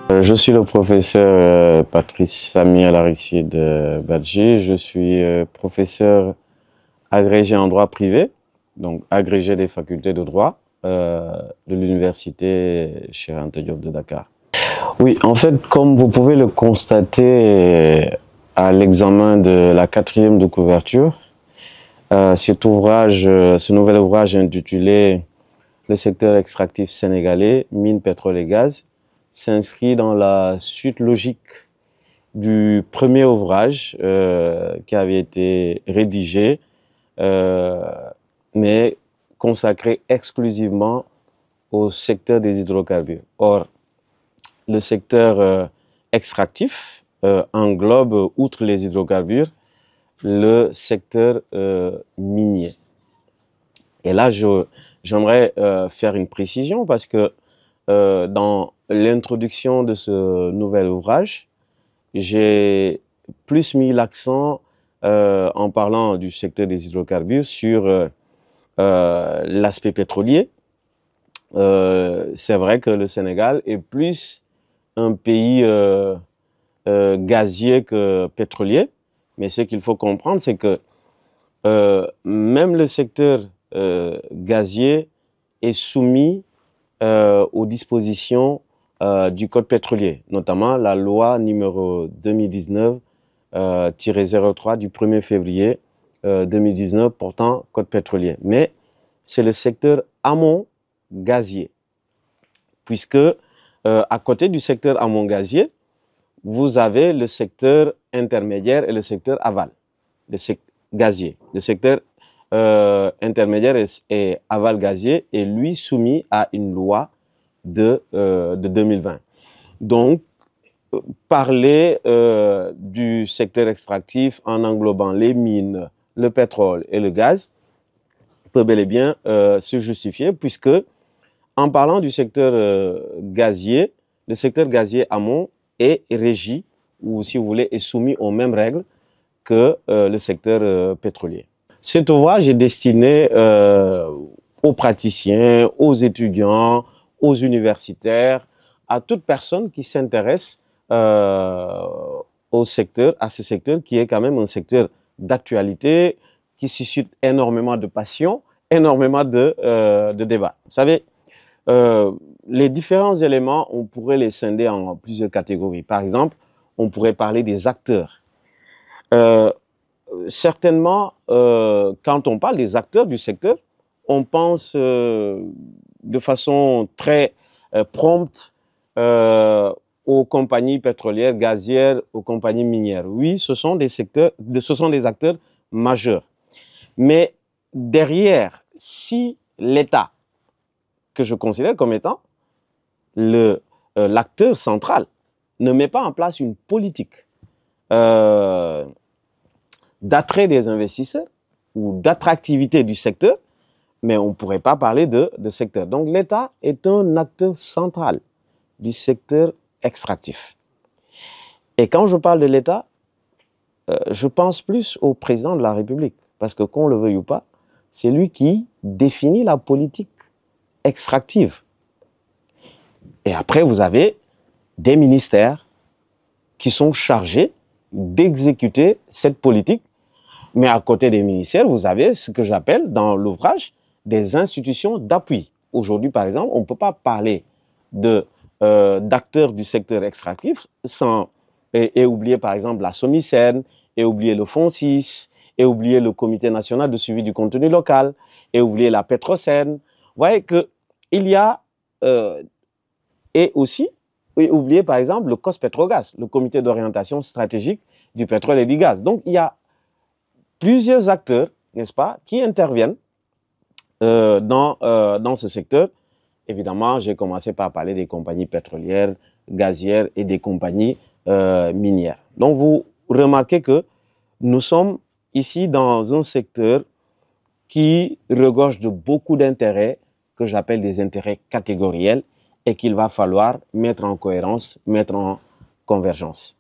Je suis le professeur Patrice Samuel Aristide Badji. Je suis professeur agrégé en droit privé, donc agrégé des facultés de droit de l'université Cheikh Anta Diop de Dakar. Oui, en fait, comme vous pouvez le constater à l'examen de la 4e de couverture, ce nouvel ouvrage intitulé Le secteur extractif sénégalais, mines, pétrole et gaz, s'inscrit dans la suite logique du premier ouvrage qui avait été rédigé, mais consacré exclusivement au secteur des hydrocarbures. Or, le secteur extractif englobe, outre les hydrocarbures, le secteur minier. Et là, j'aimerais faire une précision parce que dans l'introduction de ce nouvel ouvrage, j'ai plus mis l'accent en parlant du secteur des hydrocarbures sur l'aspect pétrolier. C'est vrai que le Sénégal est plus un pays gazier que pétrolier, mais ce qu'il faut comprendre, c'est que même le secteur gazier est soumis aux dispositions du code pétrolier, notamment la loi numéro 2019-03 du 1er février 2019 portant code pétrolier. Mais c'est le secteur amont gazier, puisque à côté du secteur amont gazier, vous avez le secteur intermédiaire et le secteur aval, gazier. Le secteur intermédiaire et aval gazier est lui soumis à une loi de 2020. Donc, parler du secteur extractif en englobant les mines, le pétrole et le gaz peut bel et bien se justifier, puisque en parlant du secteur gazier, le secteur gazier amont est régi, ou si vous voulez, est soumis aux mêmes règles que le secteur pétrolier. Cet ouvrage est destiné aux praticiens, aux étudiants, aux universitaires, à toute personne qui s'intéresse au secteur, à ce secteur qui est quand même un secteur d'actualité, qui suscite énormément de passion, énormément de débats. Vous savez, les différents éléments, on pourrait les scinder en plusieurs catégories. Par exemple, on pourrait parler des acteurs. Certainement, quand on parle des acteurs du secteur, on pense de façon très prompte aux compagnies pétrolières, gazières, aux compagnies minières. Oui, ce sont des acteurs majeurs. Mais derrière, si l'État, que je considère comme étant l'acteur central, ne met pas en place une politique d'attrait des investisseurs ou d'attractivité du secteur, mais on ne pourrait pas parler de secteur. Donc l'État est un acteur central du secteur extractif. Et quand je parle de l'État, je pense plus au président de la République, parce que qu'on le veuille ou pas, c'est lui qui définit la politique extractive. Et après, vous avez des ministères qui sont chargés d'exécuter cette politique. Mais à côté des ministères, vous avez ce que j'appelle dans l'ouvrage des institutions d'appui. Aujourd'hui, par exemple, on ne peut pas parler d'acteurs du secteur extractif et oublier par exemple la SOMISEN, et oublier le FONSIS, et oublier le Comité national de suivi du contenu local, et oublier la Petrosen. Vous voyez qu'il y a, et aussi, oublier par exemple le COS-Petrogaz, le Comité d'orientation stratégique du pétrole et du gaz. Donc il y a plusieurs acteurs, n'est-ce pas, qui interviennent dans ce secteur. Évidemment, j'ai commencé par parler des compagnies pétrolières, gazières et des compagnies minières. Donc, vous remarquez que nous sommes ici dans un secteur qui regorge de beaucoup d'intérêts que j'appelle des intérêts catégoriels et qu'il va falloir mettre en cohérence, mettre en convergence.